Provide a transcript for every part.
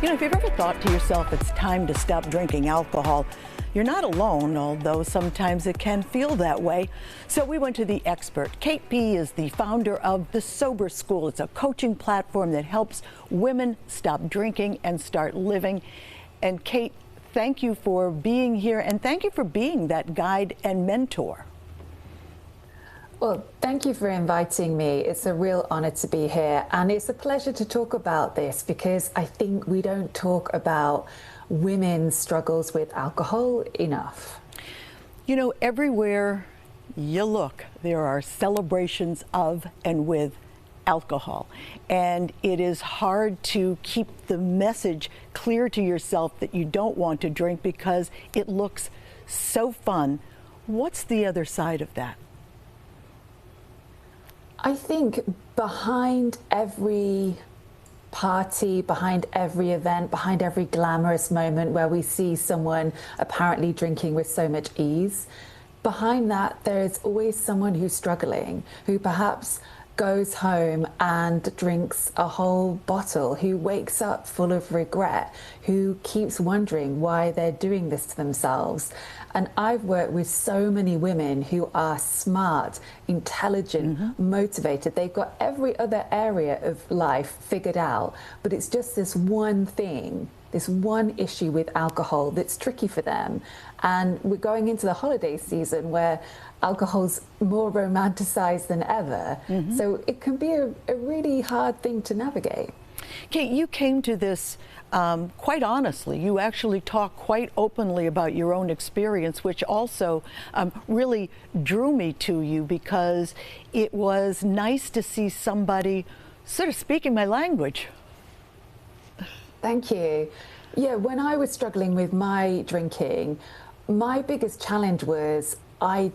You know, if you've ever thought to yourself it's time to stop drinking alcohol, you're not alone, although sometimes it can feel that way. So we went to the expert. Kate P. is the founder of the Sober School. It's a coaching platform that helps women stop drinking and start living. And Kate, thank you for being here, and thank you for being that guide and mentor. Well, thank you for inviting me. It's a real honor to be here, and it's a pleasure to talk about this because I think we don't talk about women's struggles with alcohol enough. You know, everywhere you look, there are celebrations of and with alcohol, and it is hard to keep the message clear to yourself that you don't want to drink because it looks so fun. What's the other side of that? I think behind every party, behind every event, behind every glamorous moment where we see someone apparently drinking with so much ease, behind that there is always someone who's struggling, who perhaps goes home and drinks a whole bottle, who wakes up full of regret, who keeps wondering why they're doing this to themselves. And I've worked with so many women who are smart, intelligent, motivated. They've got every other area of life figured out, but it's just this one thing, this one issue with alcohol that's tricky for them. And we're going into the holiday season where alcohol's more romanticized than ever. So it can be a really hard thing to navigate. Kate, you came to this quite honestly. You actually talk quite openly about your own experience, which also really drew me to you because it was nice to see somebody sort of speaking my language. Thank you. Yeah, when I was struggling with my drinking, my biggest challenge was I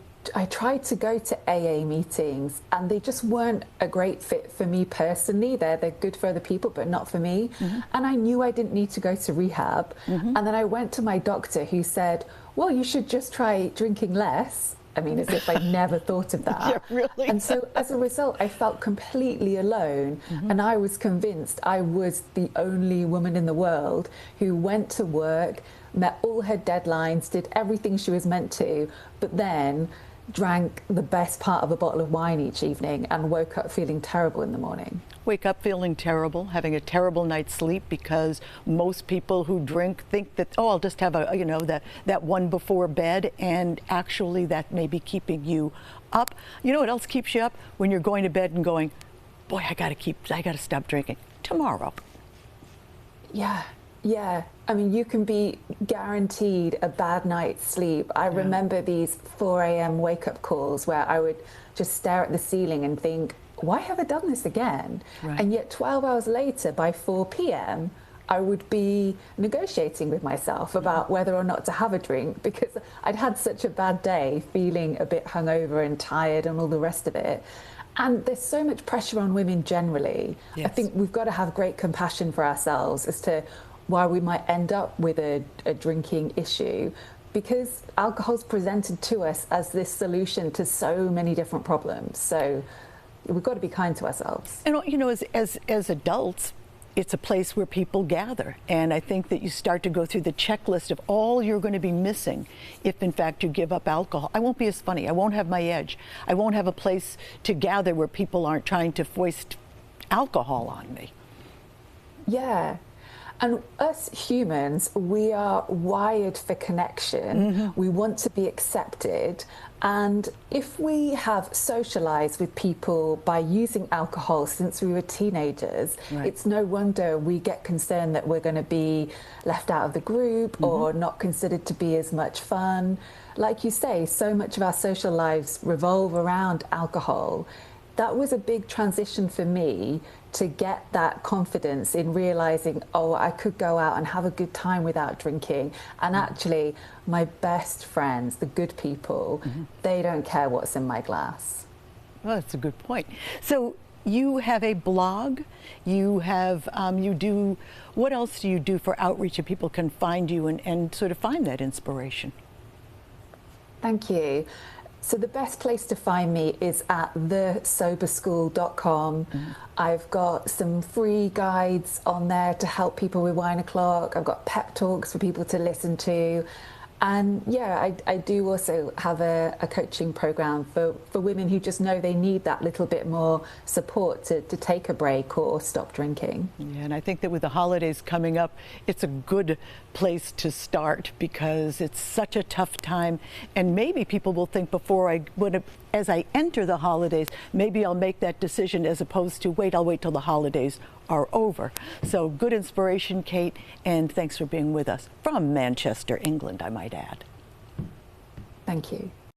tried to go to AA meetings and they just weren't a great fit for me personally. They're good for other people, but not for me. And I knew I didn't need to go to rehab. And then I went to my doctor who said, well, you should just try drinking less. I mean, as if I'd never thought of that. Yeah, really? And so as a result, I felt completely alone. And I was convinced I was the only woman in the world who went to work, met all her deadlines, did everything she was meant to, but then drank the best part of a bottle of wine each evening and woke up feeling terrible in the morning. Wake up feeling terrible, having a terrible night's sleep, because most people who drink think that, oh, I'll just have a, you know, that one before bed, and actually that may be keeping you up. You know what else keeps you up? When you're going to bed and going, boy, I gotta stop drinking tomorrow. Yeah. I mean, you can be guaranteed a bad night's sleep. I remember these 4 a.m. wake-up calls where I would just stare at the ceiling and think, why have I done this again? Right. And yet 12 hours later, by 4 p.m., I would be negotiating with myself about whether or not to have a drink because I'd had such a bad day, feeling a bit hungover and tired and all the rest of it. And there's so much pressure on women generally. Yes. I think we've got to have great compassion for ourselves as to why we might end up with a drinking issue, because alcohol's presented to us as this solution to so many different problems. So we've got to be kind to ourselves. And you know, as adults, it's a place where people gather, and I think that you start to go through the checklist of all you're going to be missing if in fact you give up alcohol. I won't be as funny, I won't have my edge, I won't have a place to gather where people aren't trying to foist alcohol on me. Yeah. And us humans, we are wired for connection. We want to be accepted. And if we have socialized with people by using alcohol since we were teenagers, it's no wonder we get concerned that we're going to be left out of the group or not considered to be as much fun. Like you say, so much of our social lives revolve around alcohol. That was a big transition for me to get that confidence in realizing, oh, I could go out and have a good time without drinking. And actually, my best friends, the good people, they don't care what's in my glass. Well, that's a good point. So you have a blog, you have, what else do you do for outreach that people can find you and sort of find that inspiration? Thank you. So the best place to find me is at thesoberschool.com. I've got some free guides on there to help people with wine o'clock. I've got pep talks for people to listen to. And yeah, I do also have a coaching program for women who just know they need that little bit more support to take a break or stop drinking. Yeah, and I think that with the holidays coming up, it's a good place to start because it's such a tough time. And maybe people will think as I enter the holidays, maybe I'll make that decision as opposed to I'll wait till the holidays are over. So good inspiration, Kate, and thanks for being with us from Manchester, England, I might add. Thank you.